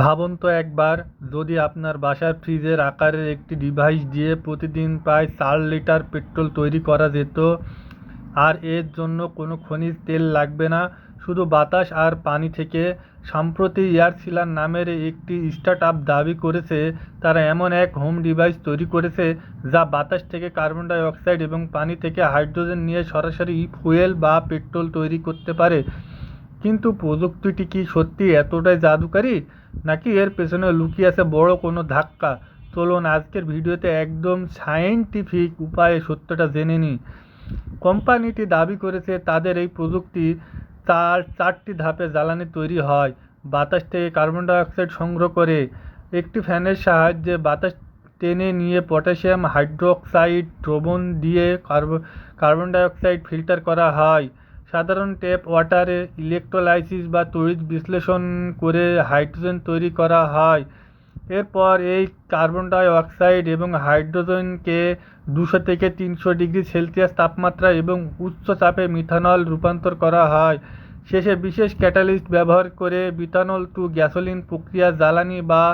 ভাবুন তো একবার, যদি আপনার বাসার ফ্রিজের আকারের একটি ডিভাইস দিয়ে প্রতিদিন প্রায় 4 লিটার পেট্রোল তৈরি করা যেত, আর এর জন্য কোনো খনিজ তেল লাগবে না, শুধু বাতাস আর পানি থেকে। সম্প্রতি এয়ারসিলার নামের একটি স্টার্টআপ দাবি করেছে তারা এমন এক হোম ডিভাইস তৈরি করেছে যা বাতাস থেকে কার্বন ডাই অক্সাইড এবং পানি থেকে হাইড্রোজেন নিয়ে সরাসরি ফুয়েল বা পেট্রোল তৈরি করতে পারে। কিন্তু প্রযুক্তিটি কি সত্যি এতটাই জাদুকারী, নাকি এর পেছনে লুকিয়ে আছে বড় কোনো ধাক্কা? চলুন আজকের ভিডিওতে একদম সায়েন্টিফিক উপায়ে সত্যটা জেনে নিই। কোম্পানিটি দাবি করেছে তাদের এই প্রযুক্তি চারটি ধাপে জ্বালানি তৈরি হয়। বাতাস থেকে কার্বন ডাই অক্সাইড সংগ্রহ করে একটি ফ্যানের সাহায্যে বাতাস টেনে নিয়ে পটাশিয়াম হাইড্রোক্সাইড দ্রবণ দিয়ে কার্বন ডাই অক্সাইড ফিল্টার করা হয়। সাধারণ ট্যাপ ওয়াটারে ইলেকট্রোলাইসিস বা তড়িৎ বিশ্লেষণ করে হাইড্রোজেন তৈরি করা হয়। এরপর এই কার্বন ডাই অক্সাইড এবং হাইড্রোজেনকে 200 থেকে 300 ডিগ্রি সেলসিয়াস তাপমাত্রা এবং উচ্চ চাপে মিথানল রূপান্তর করা হয়। শেষে বিশেষ ক্যাটালিস্ট ব্যবহার করে মিথানল টু গ্যাসোলিন প্রক্রিয়া জ্বালানি বা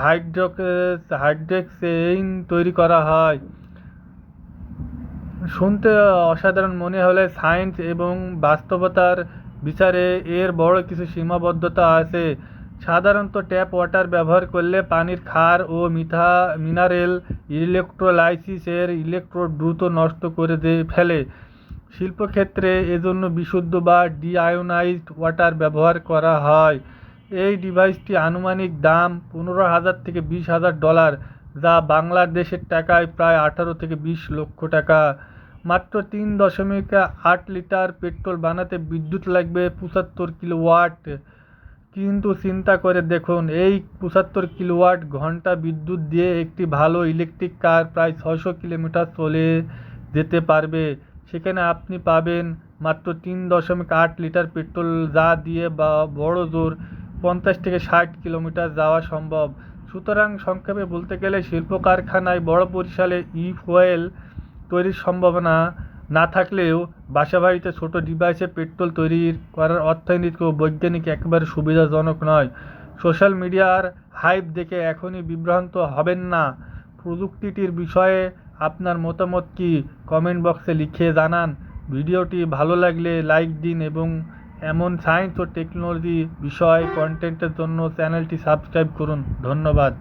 হাইড্রোক্সেইন তৈরি করা হয়। শুনতে অসাধারণ মনে হলে সায়েন্স এবং বাস্তবতার বিচারে এর বড় কিছু সীমাবদ্ধতা আছে। সাধারণত ট্যাপ ওয়াটার ব্যবহার করলে পানির ক্ষার ও মিনারেল ইলেকট্রোলাইসিসের ইলেকট্রোড দ্রুত নষ্ট করে ফেলে। শিল্পক্ষেত্রে এজন্য বিশুদ্ধ বা ডিআয়োনাইজড ওয়াটার ব্যবহার করা হয়। এই ডিভাইসটি আনুমানিক দাম $15,000 থেকে $20,000, যা বাংলাদেশের টাকায় প্রায় 18 থেকে 20 লক্ষ টাকা। মাত্র 3.8 লিটার পেট্রোল বানাতে বিদ্যুৎ লাগবে 75 কিলোওয়াট। কিন্তু চিন্তা করে দেখুন, এই 75 কিলোওয়াট ঘন্টা বিদ্যুৎ দিয়ে একটি ভালো ইলেকট্রিক কার প্রায় 600 কিলোমিটার চলে যেতে পারবে। সেখানে আপনি পাবেন মাত্র 3.8 লিটার পেট্রোল, যা দিয়ে বড় জোর 50 থেকে 60 কিলোমিটার যাওয়া সম্ভব। সুতরাং সংক্ষেপে বলতে গেলে শিল্প কারখানায় বড় পরিসরে ফুয়েল তৈরির সম্ভাবনা না থাকলেও বাসাবাড়িতে ছোট ডিভাইসে পেট্রোল তৈরি করার অর্থনৈতিক ও বৈজ্ঞানিক একেবারে সুবিধাজনক নয়। সোশ্যাল মিডিয়ার হাইপ দেখে এখনই বিভ্রান্ত হবেন না। প্রযুক্তিটির বিষয়ে আপনার মতামত কি, কমেন্ট বক্সে লিখে জানান। ভিডিওটি ভালো লাগলে লাইক দিন এবং এমন সায়েন্স ও টেকনোলজি বিষয় কন্টেন্টের জন্য চ্যানেলটি সাবস্ক্রাইব করুন। ধন্যবাদ।